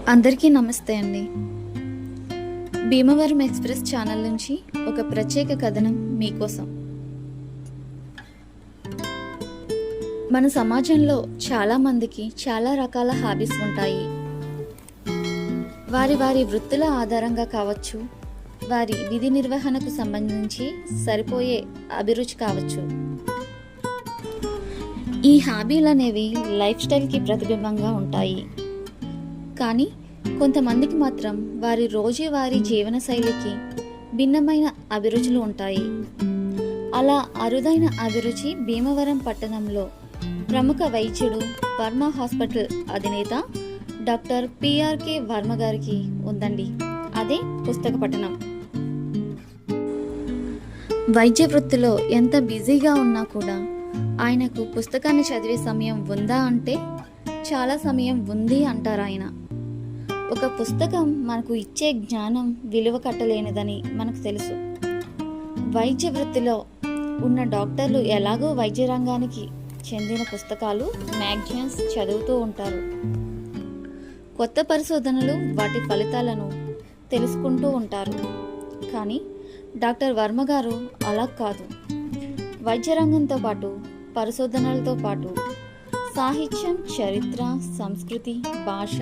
అందరికీ నమస్తే అండి. భీమవరం ఎక్స్‌ప్రెస్ ఛానల్ నుంచి ఒక ప్రత్యేక కథనం మీకోసం. మన సమాజంలో చాలామందికి చాలా రకాల హాబీస్ ఉంటాయి. వారి వారి వృత్తుల ఆధారంగా కావచ్చు, వారి విధి నిర్వహణకు సంబంధించి సరిపోయే అభిరుచి కావచ్చు. ఈ హాబీలు అనేవి లైఫ్ స్టైల్కి ప్రతిబింబంగా ఉంటాయి. కానీ కొంతమందికి మాత్రం వారి రోజువారీ జీవనశైలికి భిన్నమైన అభిరుచులు ఉంటాయి. అలా అరుదైన అభిరుచి భీమవరం పట్టణంలో ప్రముఖ వైద్యుడు వర్మ హాస్పిటల్ అధినేత డాక్టర్ పిఆర్కే వర్మ గారికి ఉందండి. అదే పుస్తక పఠనం. వైద్య వృత్తిలో ఎంత బిజీగా ఉన్నా కూడా ఆయనకు పుస్తకాన్ని చదివే సమయం ఉందా అంటే చాలా సమయం ఉంది అంటారు ఆయన. ఒక పుస్తకం మనకు ఇచ్చే జ్ఞానం విలువ కట్టలేనిదని మనకు తెలుసు. వైద్య వృత్తిలో ఉన్న డాక్టర్లు ఎలాగో వైద్య రంగానికి చెందిన పుస్తకాలు, మ్యాగజైన్స్ చదువుతూ ఉంటారు. కొత్త పరిశోధనలు, వాటి ఫలితాలను తెలుసుకుంటూ ఉంటారు. కానీ డాక్టర్ వర్మ గారు అలా కాదు. వైద్య రంగంతో పాటు, పరిశోధనలతో పాటు సాహిత్యం, చరిత్ర, సంస్కృతి, భాష,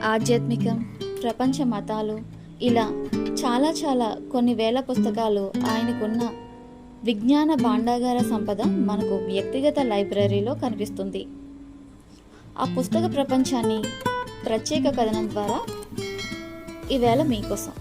ఆధ్యాత్మికం, ప్రపంచ మతాలు, ఇలా చాలా కొన్ని వేల పుస్తకాలు ఆయనకున్న విజ్ఞాన భాండాగార సంపద మనకు వ్యక్తిగత లైబ్రరీలో కనిపిస్తుంది. ఆ పుస్తక ప్రపంచాన్ని ప్రత్యేక కథనం ద్వారా ఈవేళ మీకోసం.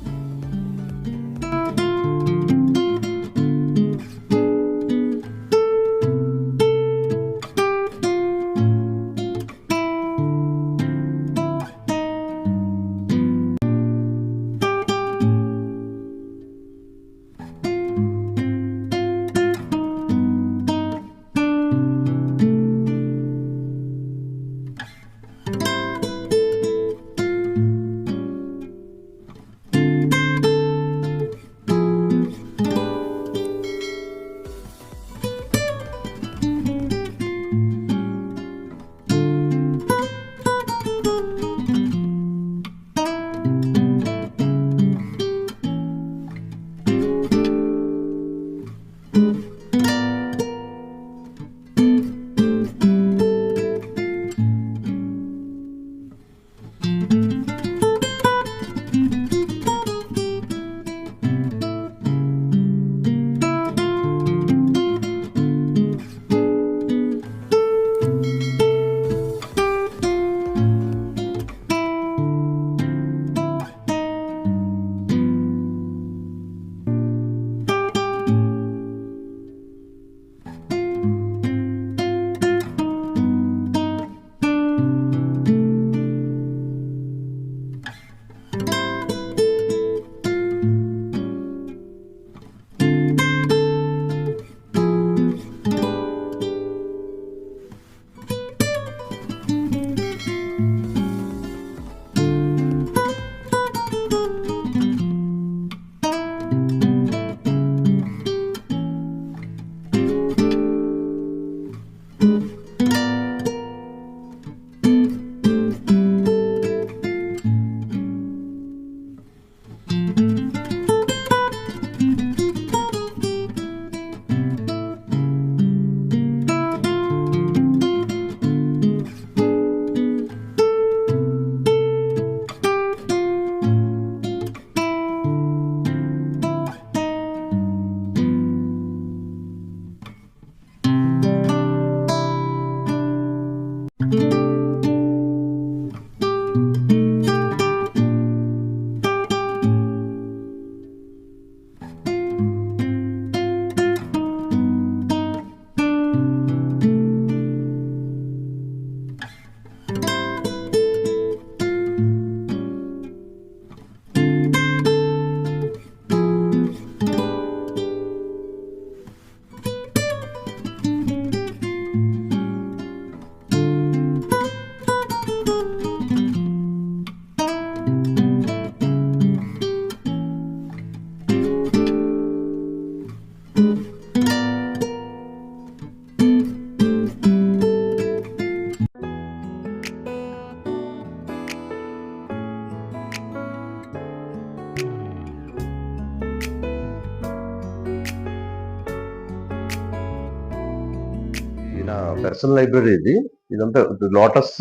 ఇది నా పర్సనల్ లైబ్రరీ ఇది. ఇదంతా లోటస్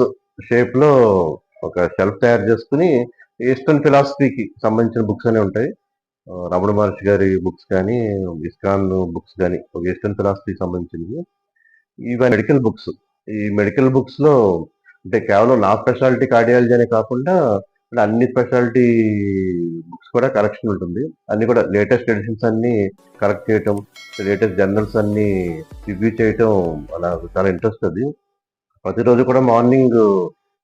షేప్‌లో ఒక షెల్ఫ్ తయారు చేసుకొని, ఈస్టర్న్ ఫిలాసఫీకి సంబంధించిన బుక్స్ అనేవి ఉంటాయి. రమణ మహర్షి గారి బుక్స్ కానీ, ఇస్కాన్ బుక్స్ గానీ, ఒక ఈస్టర్న్ ఫిలాసఫీకి సంబంధించినవి. ఇవి మెడికల్ బుక్స్. ఈ మెడికల్ బుక్స్‌లో అంటే కేవలం నా స్పెషాలిటీ కార్డియాలజీ అనే కాకుండా అంటే అన్ని స్పెషాలిటీ బుక్స్ కూడా కలెక్షన్ ఉంటుంది. అన్ని కూడా లేటెస్ట్ ఎడిషన్స్ అన్నీ కలెక్ట్ చేయటం, లేటెస్ట్ జర్నల్స్ అన్నీ రివ్యూ చేయటం నాకు చాలా ఇంట్రెస్ట్ అది. ప్రతిరోజు కూడా మార్నింగ్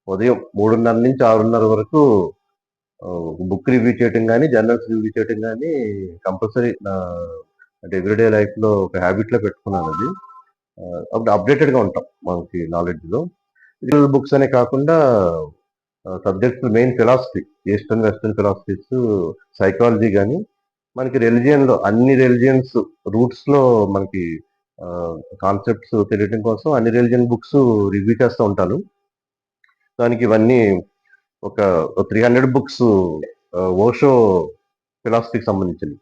ఉదయం 3:30 నుంచి 6:30 వరకు బుక్ రివ్యూ చేయటం గానీ, జర్నల్స్ రివ్యూ చేయటం గానీ కంపల్సరీ నా అంటే ఎవ్రీడే లైఫ్‌లో ఒక హ్యాబిట్‌లో పెట్టుకున్నానది. అప్పుడు అప్‌డేటెడ్‌గా ఉంటాం మనకి నాలెడ్జ్‌లో. రిల్ బుక్స్ అనే కాకుండా subjects main philosophy, eastern, western philosophies, psychology గానీ, మనకి రిలిజియన్‌లో అన్ని రిలిజియన్స్ రూట్స్‌లో మనకి కాన్సెప్ట్స్ తెలియటం కోసం అన్ని రిలిజియన్ బుక్స్ రివ్యూ చేస్తా ఉంటాను. దానికి ఇవన్నీ ఒక 300 బుక్స్ ఓషో ఫిలాసఫీకి సంబంధించినవి.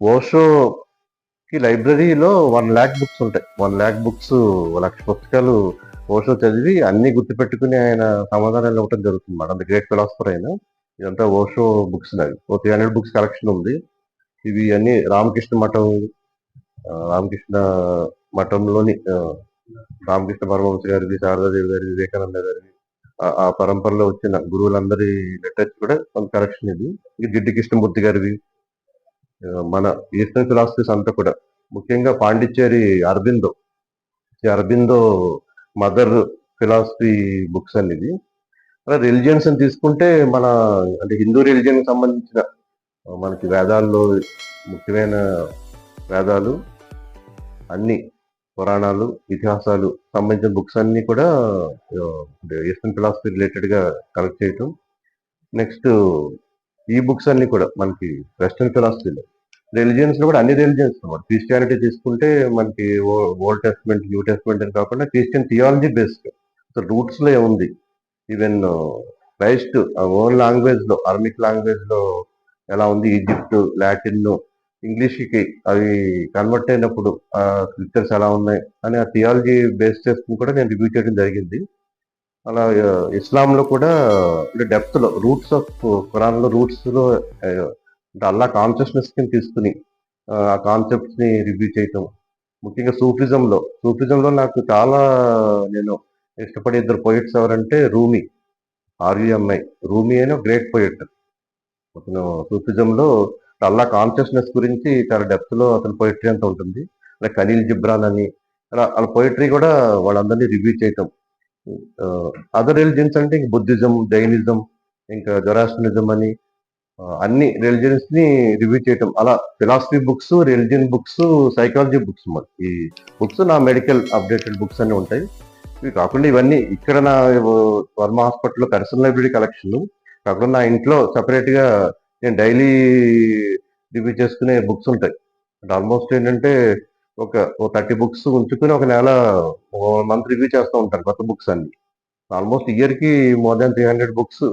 ఓషోకి లైబ్రరీలో 1,00,000 బుక్స్ ఉంటాయి. 1,00,000 బుక్స్, 1,00,000 పుస్తకాలు ఓషో చదివి అన్నీ గుర్తుపెట్టుకుని ఆయన సమాధానాలు ఇవ్వటం జరుగుతుందన్నమాట. అంత గ్రేట్ ఫిలాసఫర్ ఆయన. ఇదంతా ఓషో బుక్స్ నావి. ఓ 300 బుక్స్ కలెక్షన్ ఉంది. ఇవి అన్నీ రామకృష్ణ మఠం, రామకృష్ణ మఠంలోని రామకృష్ణ పరమహంస గారిది, శారదాదేవి గారిది, వివేకానంద గారిది, ఆ పరంపరలో వచ్చిన గురువులందరి లెటర్స్ కూడా కొంత కలెక్షన్ ఇది. ఇది జిడ్డు కృష్ణమూర్తి గారివి. మన ఈస్టర్న్ ఫిలాసఫీస్ అంతా కూడా ముఖ్యంగా పాండిచ్చేరి అరబిందో, ఈ అరబిందో మదర్ ఫిలాసఫీ బుక్స్ అండి ఇవి. అలా రిలిజియన్స్ అని తీసుకుంటే మన అంటే హిందూ రిలిజియన్ సంబంధించిన మనకి వేదాల్లో ముఖ్యమైన వేదాలు అన్ని పురాణాలు, ఇతిహాసాలు సంబంధించిన బుక్స్ అన్నీ కూడా ఈస్టర్న్ ఫిలాసఫీ రిలేటెడ్‌గా కలెక్ట్ చేయటం. నెక్స్ట్ ఈ బుక్స్ అన్నీ కూడా మనకి వెస్టర్న్ ఫిలాసఫీలో రిలిజియన్స్‌లో కూడా అన్ని రిలిజియన్స్ అన్నమాట. క్రిస్టియానిటీ తీసుకుంటే మనకి ఓల్డ్ టెస్టమెంట్, న్యూ టెస్టమెంట్ అని కాకుండా క్రిస్టియన్ థియాలజీ బేస్డ్. అసలు రూట్స్‌లో ఏముంది? ఈవెన్ క్రైస్ట్ ఓన్ లాంగ్వేజ్‌లో, అరమిక్ లాంగ్వేజ్‌లో ఎలా ఉంది? ఈజిప్ట్, లాటిన్, ఇంగ్లీష్‌కి అవి కన్వర్ట్ అయినప్పుడు స్క్రిప్చర్స్ ఎలా ఉన్నాయి? అని ఆ థియాలజీ బేస్ చేసుకొని కూడా నేను రివ్యూ చేయడం జరిగింది. అలా ఇస్లాంలో కూడా అంటే డెప్త్‌లో రూట్స్ ఆఫ్ ఖురాన్‌లో రూట్స్‌లో అంటే అల్లా కాన్షియస్‌నెస్ కింద తీసుకొని ఆ కాన్సెప్ట్స్‌ని రివ్యూ చేయటం. ముఖ్యంగా సూఫిజంలో నాకు చాలా నేను ఇష్టపడే ఇద్దరు పోయెట్స్ ఎవరంటే రూమీ, ఆర్‌యుఎంఐ. రూమీ అని ఒక గ్రేట్ పోయెట్. అతను సూఫిజంలో అల్లా కాన్షియస్‌నెస్ గురించి చాలా డెప్త్‌లో అతని పోయెట్రీ అంతా ఉంటుంది. అలాగే ఖలీల్ జిబ్రాన్ అని అలా ఆళ్ళ పోయెట్రీ కూడా వాళ్ళందరిని రివ్యూ చేయటం. అదర్ రిలిజియన్స్ అంటే ఇంక బుద్ధిజం, జైనిజం, ఇంకా జొరాస్ట్రియనిజం అని అన్ని రిలిజియన్స్‌ని రివ్యూ చేయటం. అలా philosophy books, religion books, psychology books మాట. ఈ బుక్స్ నా మెడికల్ అప్‌డేటెడ్ బుక్స్ అన్నీ ఉంటాయి. ఇవి కాకుండా ఇవన్నీ ఇక్కడ నా వర్మ హాస్పిటల్‌లో పర్సనల్ లైబ్రరీ కలెక్షను. కాకుండా నా ఇంట్లో సెపరేట్‌గా నేను డైలీ రివ్యూ చేసుకునే బుక్స్ ఉంటాయి. అంటే ఆల్మోస్ట్ ఏంటంటే ఓ 30 బుక్స్ ఉంచుకొని ఒక నెల, ఓ మంత్ రివ్యూ చేస్తూ ఉంటాను కొత్త బుక్స్ అన్నీ. ఆల్మోస్ట్ ఇయర్‌కి మోర్ దాన్ 300 బుక్స్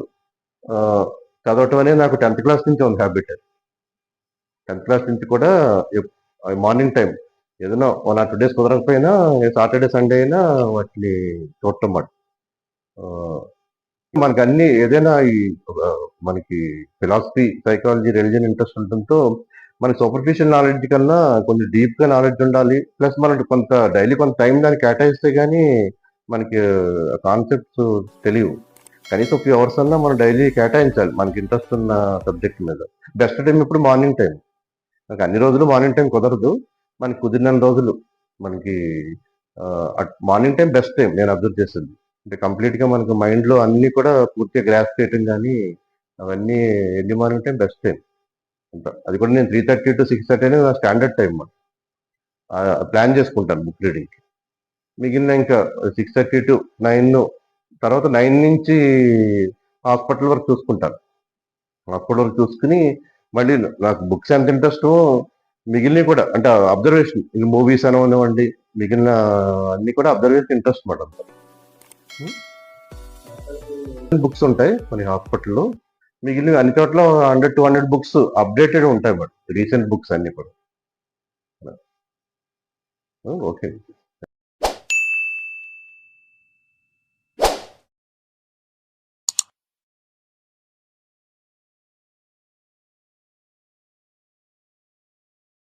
ఆహ్, చదవటం అనేది నాకు 10థ్ క్లాస్ నుంచి ఉంది హ్యాబిట్. 10థ్ క్లాస్ నుంచి కూడా మార్నింగ్ టైమ్ ఏదైనా 1 ఆర్ 2 డేస్ కుదరకపోయినా సాటర్‌డే, సండే అయినా వాటిని చూడటం మాట. ఆహ్, మనకన్నీ ఏదైనా ఈ మనకి ఫిలాసఫీ, సైకాలజీ, రిలిజియన్ ఇంట్రెస్ట్ ఉండటంతో మనకి సూపర్ఫిషియల్ నాలెడ్జ్ కన్నా కొంచెం డీప్‌గా నాలెడ్జ్ ఉండాలి. ప్లస్ మనకి కొంత టైం దానికి కేటాయిస్తే గానీ మనకి కాన్సెప్ట్స్ తెలియవు. కనీసం ఫ్యూ అవర్స్ అన్నా మనం డైలీ కేటాయించాలి మనకి ఇంట్రెస్ట్ ఉన్న సబ్జెక్ట్ మీద. బెస్ట్ టైమ్ ఎప్పుడు మార్నింగ్ టైమ్. నాకు అన్ని రోజులు మార్నింగ్ టైమ్ కుదరదు. మనకి కుదిరినన్ని రోజులు మనకి మార్నింగ్ టైమ్ బెస్ట్ టైమ్ నేను అబ్జర్వ్ చేసింది. అంటే కంప్లీట్‌గా మనకు మైండ్‌లో అన్నీ కూడా పూర్తిగా గ్రాస్ప్ చేయటం గానీ, అవన్నీ early morning time best time. అది కూడా నేను 3:30-6:30 అనేది నా స్టాండర్డ్ టైమ్. ప్లాన్ చేసుకుంటాను బుక్ రీడింగ్‌కి. మిగిలిన ఇంకా 6:30-9 తర్వాత 9 నుంచి హాస్పిటల్ వరకు చూసుకుంటాను. హాస్పిటల్ వరకు చూసుకొని మళ్ళీ నాకు బుక్స్ ఎంత ఇంట్రెస్టో మిగిలినవి కూడా అంటే అబ్జర్వేషన్ ఇక మూవీస్ అవనివ్వండి, మిగిలిన అన్నీ కూడా అబ్జర్వేషన్ ఇంట్రెస్ట్ మాట అంతా. బుక్స్ ఉంటాయి మన హాస్పిటల్‌లో. మిగిలినవి అన్ని చోట్ల 100, 200 బుక్స్ అప్‌డేటెడ్ ఉంటాయి మాట. రీసెంట్ బుక్స్ అన్నీ కూడా. ఓకే.